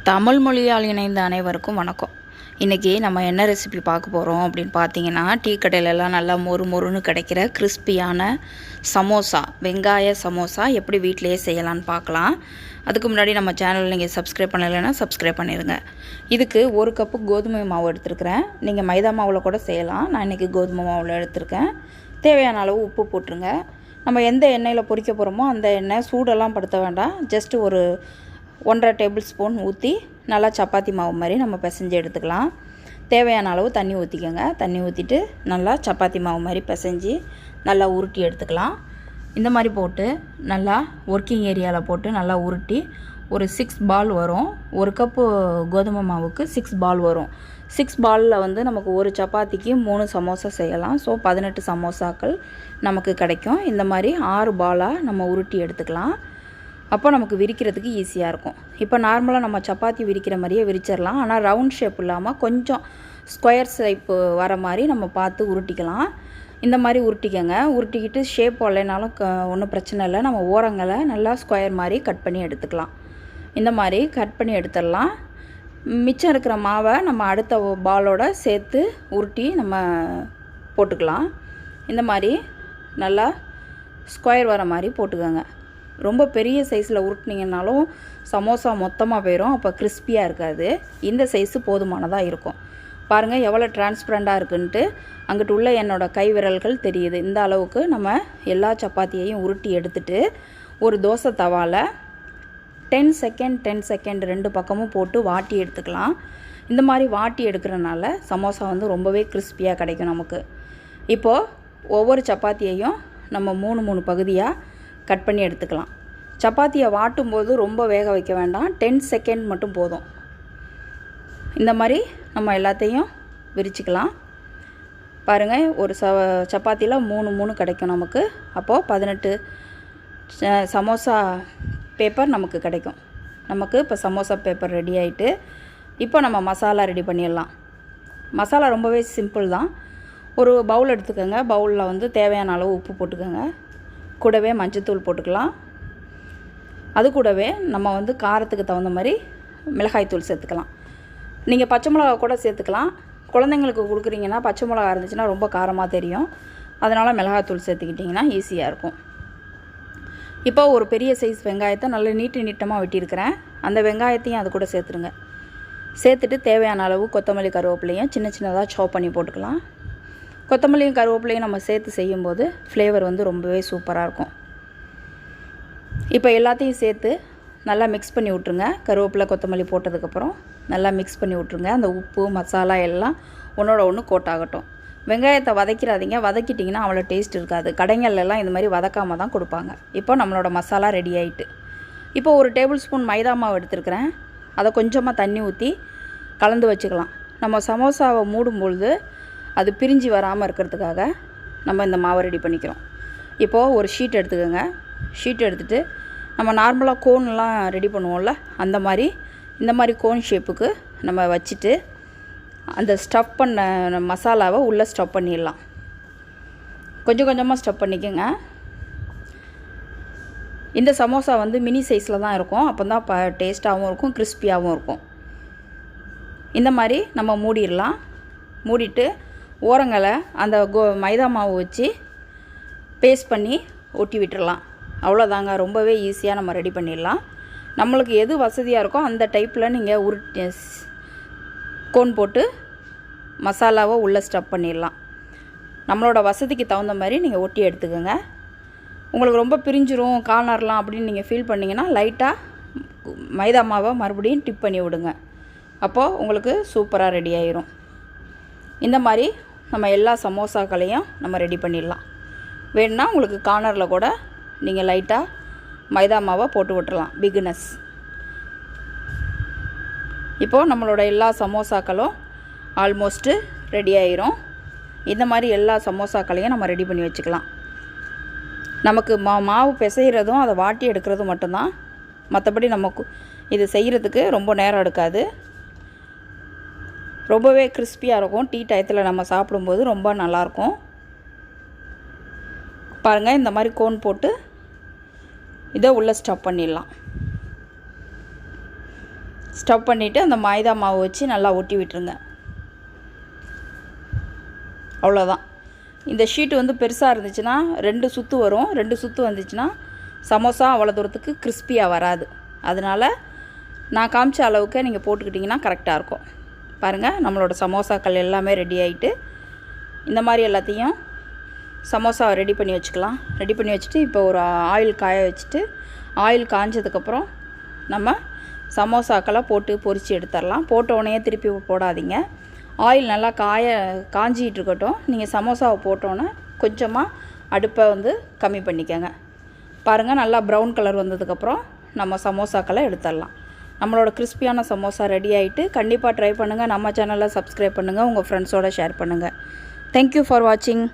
தமிழ் மொழியால் இணைந்த அனைவருக்கும் வணக்கம். இன்றைக்கி நம்ம என்ன ரெசிபி பார்க்க போகிறோம் அப்படின்னு பார்த்தீங்கன்னா, டீ கடையிலலாம் நல்லா மொறு மொறுன்னு கிடைக்கிற கிறிஸ்பியான சமோசா, வெங்காய சமோசா எப்படி வீட்டிலையே செய்யலான்னு பார்க்கலாம். அதுக்கு முன்னாடி நம்ம சேனல் நீங்கள் சப்ஸ்கிரைப் பண்ணலைன்னா சப்ஸ்கிரைப் பண்ணிடுங்க. இதுக்கு 1 கப்பு கோதுமை மாவு எடுத்துருக்கிறேன். நீங்கள் மைதா மாவில் கூட செய்யலாம். நான் இன்றைக்கி கோதுமை மாவில் எடுத்திருக்கேன். தேவையான அளவு உப்பு போட்டுருங்க. நம்ம எந்த எண்ணெயில் பொரிக்க போகிறோமோ அந்த எண்ணெய் சூடெல்லாம் படுத்த வேண்டாம். ஜஸ்ட்டு ஒரு 1.5 டேபிள் ஸ்பூன் ஊற்றி நல்லா சப்பாத்தி மாவு மாதிரி நம்ம பிசைஞ்சு எடுத்துக்கலாம். தேவையான அளவு தண்ணி ஊற்றிக்கோங்க. தண்ணி ஊற்றிட்டு நல்லா சப்பாத்தி மாவு மாதிரி பிசைஞ்சு நல்லா உருட்டி எடுத்துக்கலாம். இந்த மாதிரி போட்டு நல்லா ஒர்க்கிங் ஏரியாவில் போட்டு நல்லா உருட்டி ஒரு 6 பால் வரும். 1 கப்பு கோதுமை மாவுக்கு 6 பால் வரும். 6 பாலில் வந்து நமக்கு ஒரு சப்பாத்திக்கு 3 சமோசா செய்யலாம். ஸோ 18 சமோசாக்கள் நமக்கு கிடைக்கும். இந்த மாதிரி 6 பாலாக நம்ம உருட்டி எடுத்துக்கலாம். அப்போ நமக்கு விரிக்கிறதுக்கு ஈஸியாக இருக்கும். இப்போ நார்மலாக நம்ம சப்பாத்தி விரிக்கிற மாதிரியே விரிச்சிடலாம். ஆனால் ரவுண்ட் ஷேப் இல்லாமல் கொஞ்சம் ஸ்கொயர் ஷேப்பு வர மாதிரி நம்ம பார்த்து உருட்டிக்கலாம். இந்த மாதிரி உருட்டிக்கங்க. உருட்டிக்கிட்டு ஷேப் வரலைனாலும் ஒன்றும் பிரச்சனை இல்லை. நம்ம ஓரங்களை நல்லா ஸ்கொயர் மாதிரி கட் பண்ணி எடுத்துக்கலாம். இந்த மாதிரி கட் பண்ணி எடுத்துடலாம். மிச்சம் இருக்கிற மாவை நம்ம அடுத்த பாலோட சேர்த்து உருட்டி நம்ம போட்டுக்கலாம். இந்த மாதிரி நல்லா ஸ்கொயர் வர மாதிரி போட்டுக்கோங்க. ரொம்ப பெரிய சைஸில் உருட்டினீங்கன்னாலும் சமோசா மொத்தமாக போயிடும். அப்போ கிறிஸ்பியாக இருக்காது. இந்த சைஸு போதுமானதாக இருக்கும். பாருங்கள் எவ்வளோ டிரான்ஸ்பரண்ட்டாக இருக்குன்ட்டு. அங்கிட்டு உள்ள என்னோடய கை விரல்கள் தெரியுது. இந்த அளவுக்கு நம்ம எல்லா சப்பாத்தியையும் உருட்டி எடுத்துட்டு ஒரு தோசை தவாவில் 10 செகண்ட் 2 பக்கமும் போட்டு வாட்டி எடுத்துக்கலாம். இந்த மாதிரி வாட்டி எடுக்கிறனால சமோசா வந்து ரொம்பவே கிறிஸ்பியாக கிடைக்கும் நமக்கு. இப்போது ஒவ்வொரு சப்பாத்தியையும் நம்ம 3 பகுதியாக கட் பண்ணி எடுத்துக்கலாம். சப்பாத்தியை வாட்டும்போது ரொம்ப வேக வைக்க வேண்டாம். 10 செகண்ட் மட்டும் போதும். இந்த மாதிரி நம்ம எல்லாத்தையும் விரிச்சிக்கலாம். பாருங்கள் ஒரு சப்பாத்தியில் 3 கிடைக்கும் நமக்கு. அப்போது 18 சமோசா பேப்பர் நமக்கு கிடைக்கும். நமக்கு இப்போ சமோசா பேப்பர் ரெடி ஆகிட்டு இப்போ நம்ம மசாலா ரெடி பண்ணிடலாம். மசாலா ரொம்பவே சிம்பிள் தான். ஒரு பவுல் எடுத்துக்கோங்க. பவுலில் வந்து தேவையான அளவு உப்பு போட்டுக்கோங்க. கூடவே மஞ்சத்தூள் போட்டுக்கலாம். அது கூடவே நம்ம வந்து காரத்துக்கு தகுந்த மாதிரி மிளகாய்த்தூள் சேர்த்துக்கலாம். நீங்கள் பச்சை மிளகா கூட சேர்த்துக்கலாம். குழந்தைங்களுக்கு கொடுக்குறீங்கன்னா பச்சை மிளகா இருந்துச்சுன்னா ரொம்ப காரமாக தெரியும். அதனால் மிளகாய்த்தூள் சேர்த்துக்கிட்டிங்கன்னா ஈஸியாக இருக்கும். இப்போ ஒரு பெரிய சைஸ் வெங்காயத்தை நல்லா நீட்டமாக வெட்டியிருக்கிறேன். அந்த வெங்காயத்தையும் அது கூட சேர்த்துருங்க. சேர்த்துட்டு தேவையான அளவு கொத்தமல்லி கருவேப்பிலையும் சின்னதாக சாப் பண்ணி போட்டுக்கலாம். கொத்தமல்லியும் கருவேப்பிலையும் நம்ம சேர்த்து செய்யும்போது ஃப்ளேவர் வந்து ரொம்பவே சூப்பராக இருக்கும். இப்போ எல்லாத்தையும் சேர்த்து நல்லா மிக்ஸ் பண்ணி விட்ருங்க. கருவேப்பிலை கொத்தமல்லி போட்டதுக்கப்புறம் நல்லா மிக்ஸ் பண்ணி விட்ருங்க. அந்த உப்பு மசாலா எல்லாம் ஒன்றோட ஒன்று கோட் ஆகட்டும். வெங்காயத்தை வதக்கிடாதீங்க. வதக்கிட்டிங்கன்னா அவ்வளோ டேஸ்ட் இருக்காது. கடைங்கள்லாம் இந்த மாதிரி வதக்காமல் தான் கொடுப்பாங்க. இப்போ நம்மளோட மசாலா ரெடி ஆகிட்டு இப்போ ஒரு டேபிள் ஸ்பூன் மைதா மாவு எடுத்துருக்கிறேன். அதை கொஞ்சமாக தண்ணி ஊற்றி கலந்து வச்சுக்கலாம். நம்ம சமோசாவை மூடும்பொழுது அது பிரிஞ்சு வராமல் இருக்கிறதுக்காக நம்ம இந்த மாவை ரெடி பண்ணிக்கிறோம். இப்போது ஒரு ஷீட் எடுத்துக்கோங்க. ஷீட் எடுத்துகிட்டு நம்ம நார்மலாக கோன்லாம் ரெடி பண்ணுவோம்ல, அந்த மாதிரி இந்த மாதிரி கோன் ஷேப்புக்கு நம்ம வச்சுட்டு அந்த ஸ்டஃப் பண்ண மசாலாவை உள்ளே ஸ்டஃப் பண்ணிடலாம். கொஞ்சம் கொஞ்சமாக ஸ்டஃப் பண்ணிக்கோங்க. இந்த சமோசா வந்து மினி சைஸில் தான் இருக்கும். அப்போ தான் டேஸ்ட்டாகவும் இருக்கும், கிறிஸ்பியாகவும் இருக்கும். இந்த மாதிரி நம்ம மூடிடலாம். மூடிட்டு ஓரங்களை அந்த மைதா மாவு வச்சு பேஸ்ட் பண்ணி ஒட்டி விட்டுடலாம். அவ்வளோதாங்க. ரொம்பவே ஈஸியாக நம்ம ரெடி பண்ணிடலாம். நம்மளுக்கு எது வசதியாக இருக்கோ அந்த டைப்பில் நீங்கள் உருட்டி கோன் போட்டு மசாலாவை உள்ளே ஸ்டஃப் பண்ணிடலாம். நம்மளோட வசதிக்கு தகுந்த மாதிரி நீங்கள் ஒட்டி எடுத்துக்கோங்க. உங்களுக்கு ரொம்ப பிரிஞ்சிரும் கார்னர்லாம் அப்படின்னு நீங்கள் ஃபீல் பண்ணிங்கன்னா லைட்டாக மைதா மாவை மறுபடியும் டிப் பண்ணி விடுங்க. அப்போது உங்களுக்கு சூப்பராக ரெடி ஆயிரும். இந்த மாதிரி நம்ம எல்லா சமோசாக்களையும் நம்ம ரெடி பண்ணிடலாம். வேணுன்னா உங்களுக்கு கார்னரில் கூட நீங்கள் லைட்டாக மைதா மாவை போட்டு விட்டுறலாம். பிகினஸ். இப்போது நம்மளோட எல்லா சமோசாக்களும் ஆல்மோஸ்ட்டு ரெடி ஆயிரும். இந்த மாதிரி எல்லா சமோசாக்களையும் நம்ம ரெடி பண்ணி வச்சுக்கலாம். நமக்கு மாவு பிசைகிறதும் அதை வாட்டி எடுக்கிறதும் மட்டும்தான். மற்றபடி நமக்கு இது செய்கிறதுக்கு ரொம்ப நேரம் எடுக்காது. ரொம்பவே கிறிஸ்பியாக இருக்கும். டீ டயத்தில் நம்ம சாப்பிடும்போது ரொம்ப நல்லாயிருக்கும். பாருங்கள் இந்த மாதிரி கோன் போட்டு இதை உள்ளே ஸ்டஃப் பண்ணிடலாம். ஸ்டவ் பண்ணிவிட்டு அந்த மைதா மாவு வச்சு நல்லா ஒட்டி விட்டுருங்க. அவ்வளோதான். இந்த ஷீட்டு வந்து பெருசாக இருந்துச்சுன்னா 2 சுற்று வரும். 2 சுற்று வந்துச்சுன்னா சமோசா அவ்வளோ தூரத்துக்கு கிறிஸ்பியாக வராது. அதனால் நான் காமிச்ச அளவுக்கு நீங்கள் போட்டுக்கிட்டிங்கன்னா கரெக்டாக இருக்கும். பாருங்கள், நம்மளோட சமோசாக்கள் எல்லாமே ரெடி ஆகிட்டு, இந்த மாதிரி எல்லாத்தையும் சமோசாவை ரெடி பண்ணி வச்சுக்கலாம். ரெடி பண்ணி வச்சுட்டு இப்போ ஒரு ஆயில் காய வச்சுட்டு, ஆயில் காஞ்சதுக்கப்புறம் நம்ம சமோசாக்களை போட்டு பொரித்து எடுத்துடலாம். போட்ட உடனே திருப்பி போடாதீங்க. ஆயில் நல்லா காஞ்சிகிட்டு இருக்கட்டும். நீங்கள் சமோசாவை போட்டோன்னே கொஞ்சமாக அடுப்பை வந்து கம்மி பண்ணிக்கோங்க. பாருங்கள், நல்லா ப்ரௌன் கலர் வந்ததுக்கப்புறம் நம்ம சமோசாக்களை எடுத்துடலாம். நம்மளோட கிறிஸ்பியான சமோசா ரெடி ஆகிட்டு, கண்டிப்பாக ட்ரை பண்ணுங்கள். நம்ம சேனலை சப்ஸ்கிரைப் பண்ணுங்கள், உங்கள் ஃப்ரெண்ட்ஸோடு ஷேர் பண்ணுங்கள். தேங்க்யூ ஃபார் வாட்சிங்.